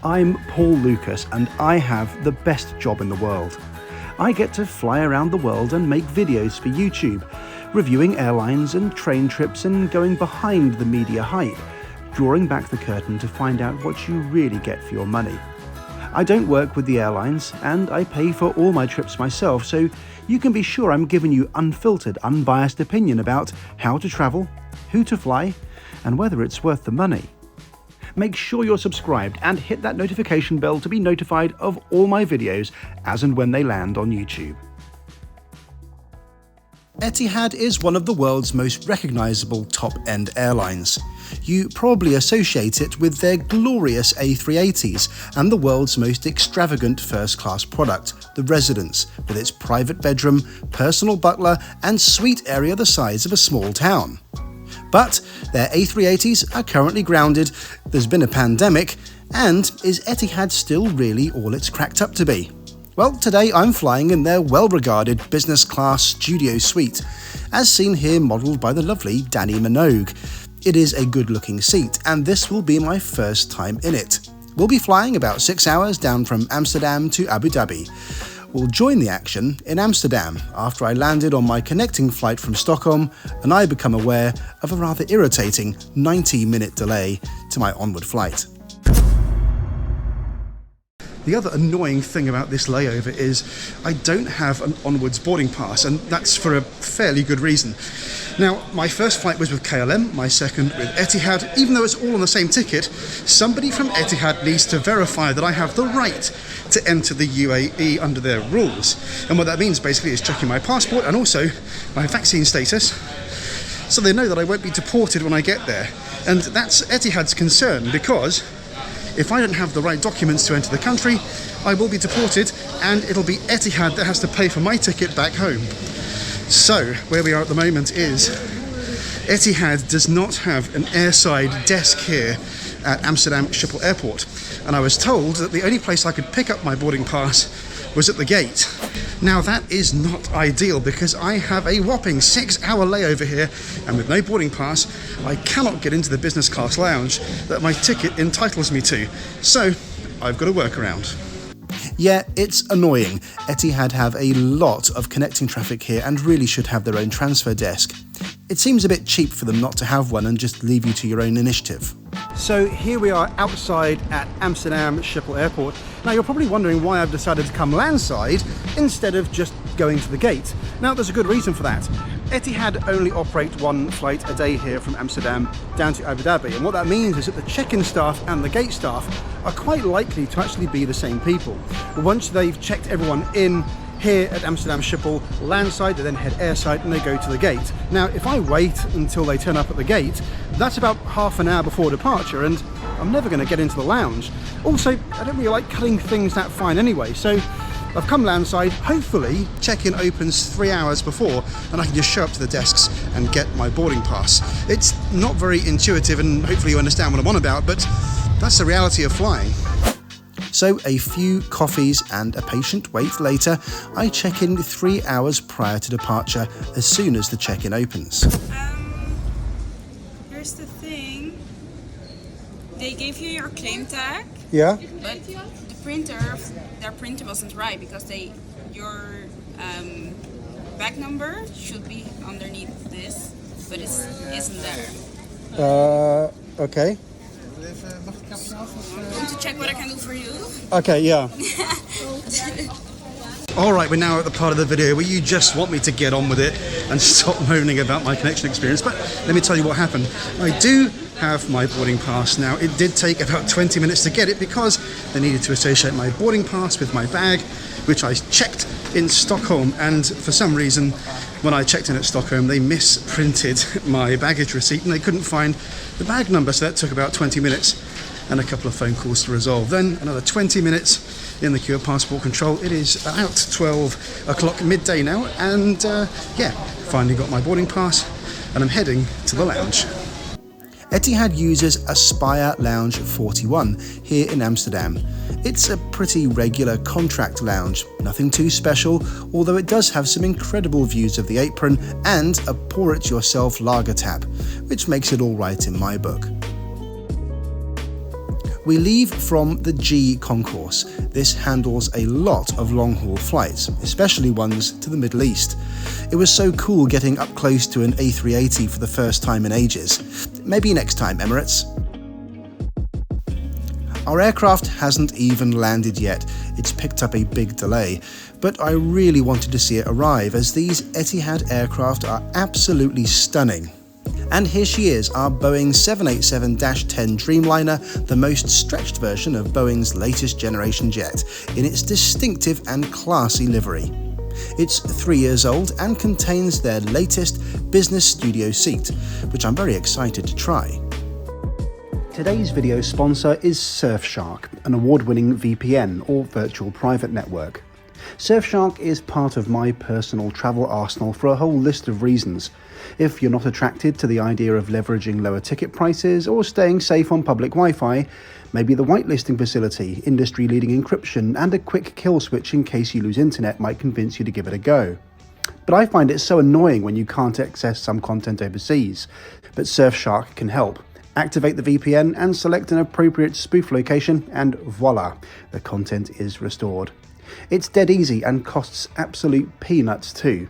I'm Paul Lucas and I have the best job in the world. I get to fly around the world and make videos for YouTube, reviewing airlines and train trips and going behind the media hype, drawing back the curtain to find out what you really get for your money. I don't work with the airlines and I pay for all my trips myself, so you can be sure I'm giving you unfiltered, unbiased opinion about how to travel, who to fly, and whether it's worth the money. Make sure you're subscribed and hit that notification bell to be notified of all my videos as and when they land on YouTube. Etihad is one of the world's most recognisable top-end airlines. You probably associate it with their glorious A380s and the world's most extravagant first-class product, the Residence, with its private bedroom, personal butler and suite area the size of a small town. But their A380s are currently grounded, there's been a pandemic, and is Etihad still really all it's cracked up to be? Well, today I'm flying in their well-regarded business class studio suite, as seen here modelled by the lovely Danny Minogue. It is a good-looking seat, and this will be my first time in it. We'll be flying about 6 hours down from Amsterdam to Abu Dhabi. We'll join the action in Amsterdam after I landed on my connecting flight from Stockholm and I become aware of a rather irritating 90-minute delay to my onward flight. The other annoying thing about this layover is I don't have an onwards boarding pass, and that's for a fairly good reason. Now, my first flight was with KLM, my second with Etihad. Even though it's all on the same ticket, somebody from Etihad needs to verify that I have the right to enter the UAE under their rules. And what that means basically is checking my passport and also my vaccine status, so they know that I won't be deported when I get there. And that's Etihad's concern, because if I don't have the right documents to enter the country, I will be deported and it'll be Etihad that has to pay for my ticket back home. So, where we are at the moment is Etihad does not have an airside desk here at Amsterdam Schiphol Airport, and I was told that the only place I could pick up my boarding pass was at the gate. Now that is not ideal because I have a whopping 6-hour layover here, and with no boarding pass I cannot get into the business class lounge that my ticket entitles me to, so I've got a workaround. Yeah, it's annoying. Etihad have a lot of connecting traffic here and really should have their own transfer desk. It seems a bit cheap for them not to have one and just leave you to your own initiative. So here we are outside at Amsterdam Schiphol Airport. Now you're probably wondering why I've decided to come landside instead of just going to the gate. Now there's a good reason for that. Etihad only operate one flight a day here from Amsterdam down to Abu Dhabi, and what that means is that the check-in staff and the gate staff are quite likely to actually be the same people. Once they've checked everyone in here at Amsterdam Schiphol landside, they then head airside and they go to the gate. Now if I wait until they turn up at the gate, that's about half an hour before departure and I'm never going to get into the lounge. Also, I don't really like cutting things that fine anyway, so I've come landside. Hopefully check-in opens 3 hours before and I can just show up to the desks and get my boarding pass. It's not very intuitive and hopefully you understand what I'm on about, but that's the reality of flying. So a few coffees and a patient wait later, I check in 3 hours prior to departure as soon as the check-in opens. Here's the thing. They gave you your claim tag. Yeah. But their printer wasn't right because your bag number should be underneath this, but it isn't there. Okay. Want to check what I can do for you? Okay, yeah. Alright, we're now at the part of the video where you just want me to get on with it and stop moaning about my connection experience, but let me tell you what happened. I do have my boarding pass now. It did take about 20 minutes to get it because they needed to associate my boarding pass with my bag, which I checked in Stockholm, and for some reason when I checked in at Stockholm they misprinted my baggage receipt and they couldn't find the bag number, so that took about 20 minutes and a couple of phone calls to resolve. Then another 20 minutes in the queue of passport control. It is about 12 o'clock midday now, and yeah, finally got my boarding pass and I'm heading to the lounge. Etihad uses Aspire Lounge 41 here in Amsterdam. It's a pretty regular contract lounge, nothing too special, although it does have some incredible views of the apron and a pour-it-yourself lager tap, which makes it alright in my book. We leave from the G concourse. This handles a lot of long-haul flights, especially ones to the Middle East. It was so cool getting up close to an A380 for the first time in ages. Maybe next time, Emirates. Our aircraft hasn't even landed yet. It's picked up a big delay, but I really wanted to see it arrive, as these Etihad aircraft are absolutely stunning. And here she is, our Boeing 787-10 Dreamliner, the most stretched version of Boeing's latest generation jet, in its distinctive and classy livery. It's 3 years old and contains their latest business studio seat, which I'm very excited to try. Today's video sponsor is Surfshark, an award-winning VPN or virtual private network. Surfshark is part of my personal travel arsenal for a whole list of reasons. If you're not attracted to the idea of leveraging lower ticket prices or staying safe on public Wi-Fi, maybe the whitelisting facility, industry-leading encryption, and a quick kill switch in case you lose internet might convince you to give it a go. But I find it so annoying when you can't access some content overseas. But Surfshark can help. Activate the VPN and select an appropriate spoof location, and voila, the content is restored. It's dead easy and costs absolute peanuts too.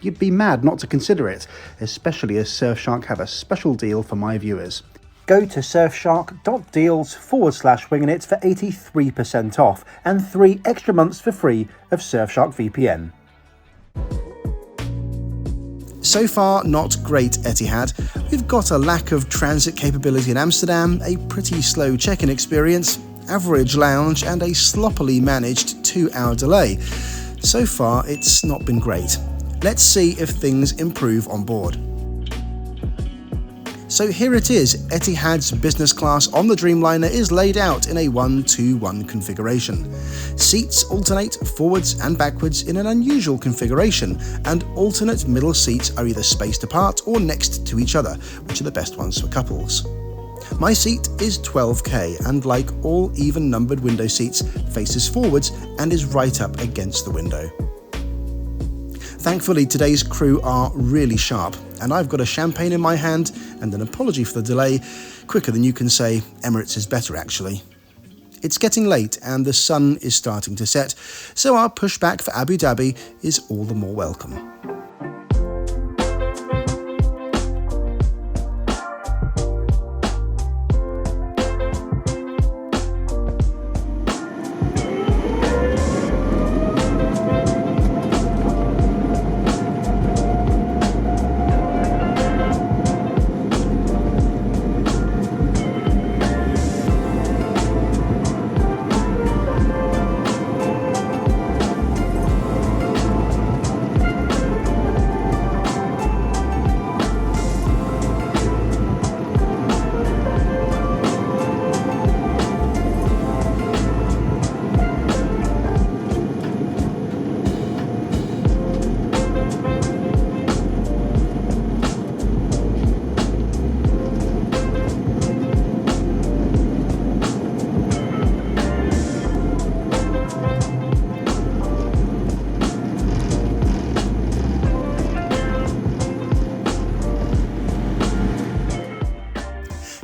You'd be mad not to consider it, especially as Surfshark have a special deal for my viewers. Go to surfshark.deals/wingingit for 83% off and 3 extra months for free of Surfshark VPN. So far, not great, Etihad. We've got a lack of transit capability in Amsterdam, a pretty slow check-in experience, average lounge, and a sloppily managed 2-hour delay. So far, it's not been great. Let's see if things improve on board. So here it is, Etihad's business class on the Dreamliner is laid out in a 1-2-1 configuration. Seats alternate forwards and backwards in an unusual configuration, and alternate middle seats are either spaced apart or next to each other, which are the best ones for couples. My seat is 12K, and like all even-numbered window seats, faces forwards and is right up against the window. Thankfully, today's crew are really sharp, and I've got a champagne in my hand and an apology for the delay, quicker than you can say. Emirates is better, actually. It's getting late and the sun is starting to set, so our pushback for Abu Dhabi is all the more welcome.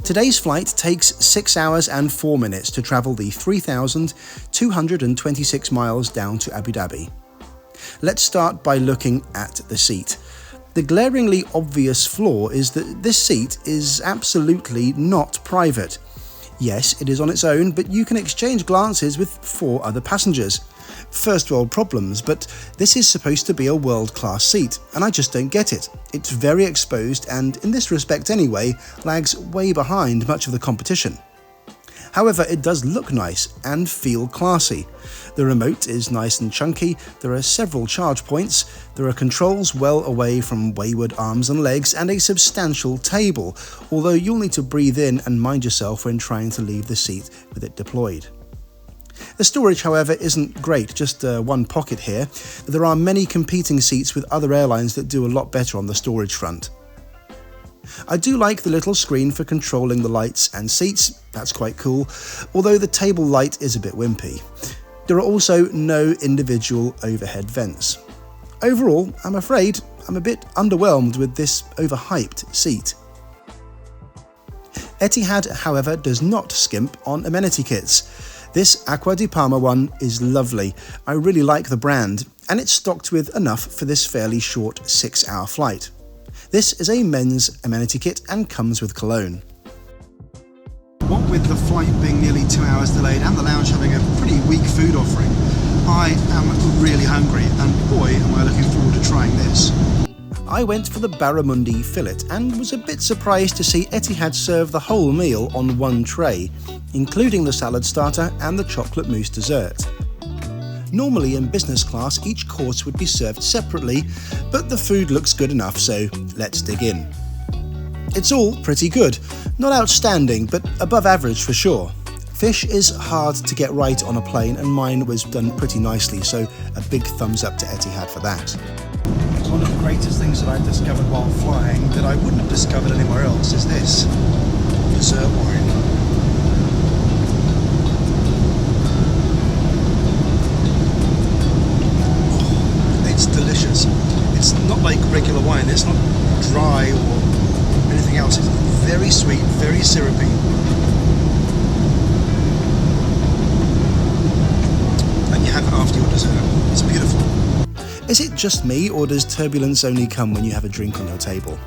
Today's flight takes 6 hours and 4 minutes to travel the 3,226 miles down to Abu Dhabi. Let's start by looking at the seat. The glaringly obvious flaw is that this seat is absolutely not private. Yes, it is on its own, but you can exchange glances with 4 other passengers. First world problems, but this is supposed to be a world-class seat, and I just don't get it. It's very exposed and, in this respect anyway, lags way behind much of the competition. However, it does look nice and feel classy. The remote is nice and chunky, there are several charge points, there are controls well away from wayward arms and legs, and a substantial table, although you'll need to breathe in and mind yourself when trying to leave the seat with it deployed. The storage, however, isn't great, just one pocket here. There are many competing seats with other airlines that do a lot better on the storage front. I do like the little screen for controlling the lights and seats, that's quite cool, although the table light is a bit wimpy. There are also no individual overhead vents. Overall, I'm afraid I'm a bit underwhelmed with this overhyped seat. Etihad, however, does not skimp on amenity kits. This Acqua di Parma one is lovely. I really like the brand, and it's stocked with enough for this fairly short 6-hour flight. This is a men's amenity kit and comes with cologne. What with the flight being nearly 2 hours delayed and the lounge having a pretty weak food offering, I am really hungry, and boy am I looking forward to trying this. I went for the barramundi fillet and was a bit surprised to see Etihad serve the whole meal on one tray, including the salad starter and the chocolate mousse dessert. Normally in business class each course would be served separately, but the food looks good enough, so let's dig in. It's all pretty good, not outstanding, but above average for sure. Fish is hard to get right on a plane, and mine was done pretty nicely, so a big thumbs up to Etihad for that. One of the greatest things that I've discovered while flying that I wouldn't have discovered anywhere else is this dessert wine. Oh, it's delicious. It's not like regular wine, it's not dry or anything else. It's very sweet, very syrupy. And you have it after your dessert. It's beautiful. Is it just me, or does turbulence only come when you have a drink on your table?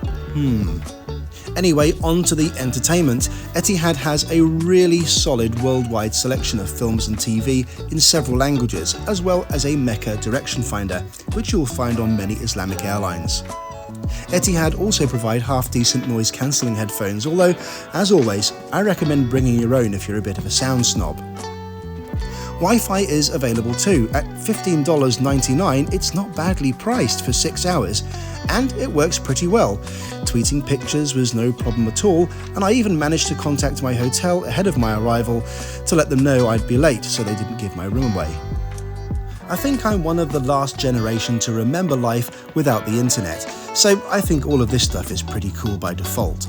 Anyway, on to the entertainment. Etihad has a really solid worldwide selection of films and TV in several languages, as well as a Mecca direction finder, which you'll find on many Islamic airlines. Etihad also provide half-decent noise-cancelling headphones, although, as always, I recommend bringing your own if you're a bit of a sound snob. Wi-Fi is available too. At $15.99, it's not badly priced for 6 hours, and it works pretty well. Tweeting pictures was no problem at all, and I even managed to contact my hotel ahead of my arrival to let them know I'd be late so they didn't give my room away. I think I'm one of the last generation to remember life without the internet, so I think all of this stuff is pretty cool by default.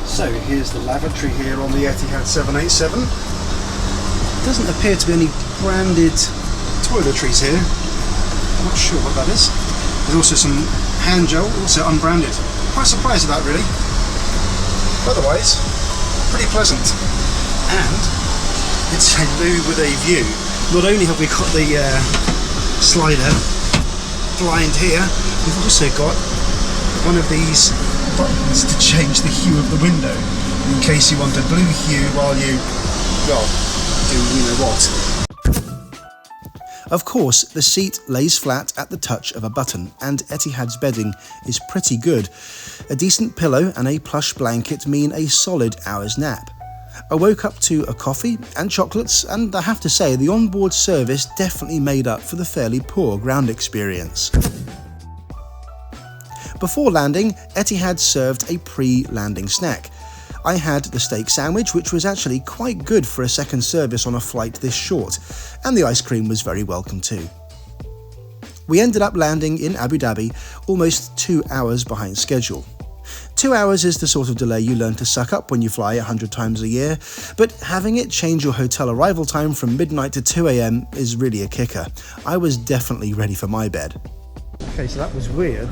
So here's the lavatory here on the Etihad 787. Doesn't appear to be any branded toiletries here. I'm not sure what that is. There's also some hand gel, also unbranded. Quite surprised at that, really. Otherwise, pretty pleasant. And it's a loo with a view. Not only have we got the slider blind here, we've also got one of these buttons to change the hue of the window in case you want a blue hue while you, well, do you know what. Of course, the seat lays flat at the touch of a button, and Etihad's bedding is pretty good. A decent pillow and a plush blanket mean a solid hour's nap. I woke up to a coffee and chocolates, and I have to say the onboard service definitely made up for the fairly poor ground experience. Before landing, Etihad served a pre-landing snack. I had the steak sandwich, which was actually quite good for a second service on a flight this short, and the ice cream was very welcome too. We ended up landing in Abu Dhabi almost 2 hours behind schedule. 2 hours is the sort of delay you learn to suck up when you fly 100 times a year, but having it change your hotel arrival time from midnight to 2 AM is really a kicker. I was definitely ready for my bed. Okay, so that was weird.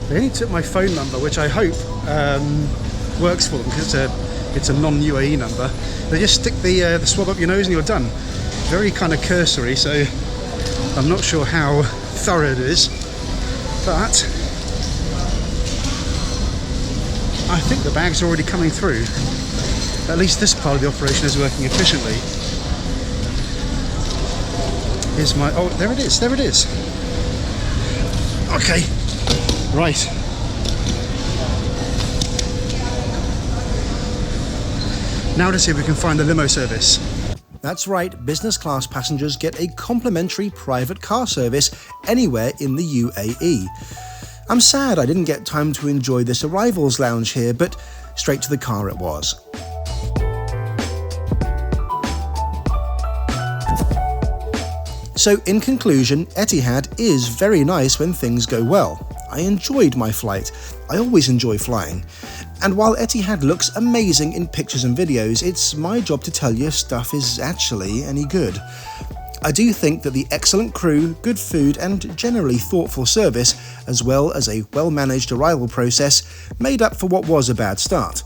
They only took my phone number, which I hope works for them because it's a non-UAE number. They just stick the swab up your nose and you're done. Very kind of cursory, so I'm not sure how thorough it is, but I think the bags are already coming through. At least this part of the operation is working efficiently. Here's my, oh, there it is, there it is. Okay. Right. Now to see if we can find the limo service. That's right, business class passengers get a complimentary private car service anywhere in the UAE. I'm sad I didn't get time to enjoy this arrivals lounge here, but straight to the car it was. So in conclusion, Etihad is very nice when things go well. I enjoyed my flight. I always enjoy flying. And while Etihad looks amazing in pictures and videos, it's my job to tell you if stuff is actually any good. I do think that the excellent crew, good food and generally thoughtful service, as well as a well-managed arrival process, made up for what was a bad start.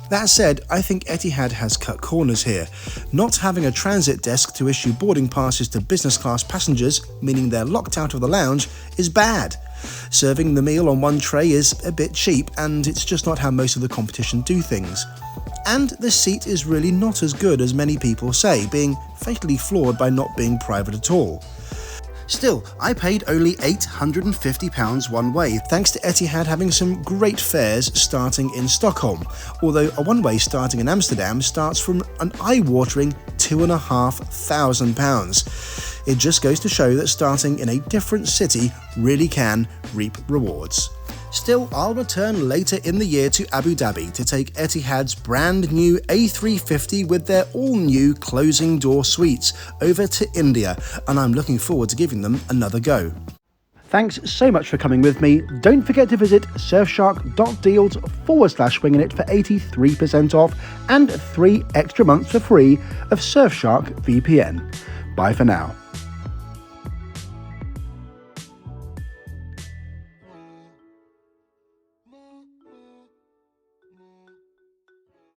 That said, I think Etihad has cut corners here. Not having a transit desk to issue boarding passes to business class passengers, meaning they're locked out of the lounge, is bad. Serving the meal on one tray is a bit cheap, and it's just not how most of the competition do things. And the seat is really not as good as many people say, being fatally flawed by not being private at all. Still, I paid only £850 one way, thanks to Etihad having some great fares starting in Stockholm, although a one-way starting in Amsterdam starts from an eye-watering £2,500. It just goes to show that starting in a different city really can reap rewards. Still, I'll return later in the year to Abu Dhabi to take Etihad's brand new A350 with their all-new closing door suites over to India, and I'm looking forward to giving them another go. Thanks so much for coming with me. Don't forget to visit surfshark.deals/wingingit for 83% off and 3 extra months for free of Surfshark VPN. Bye for now.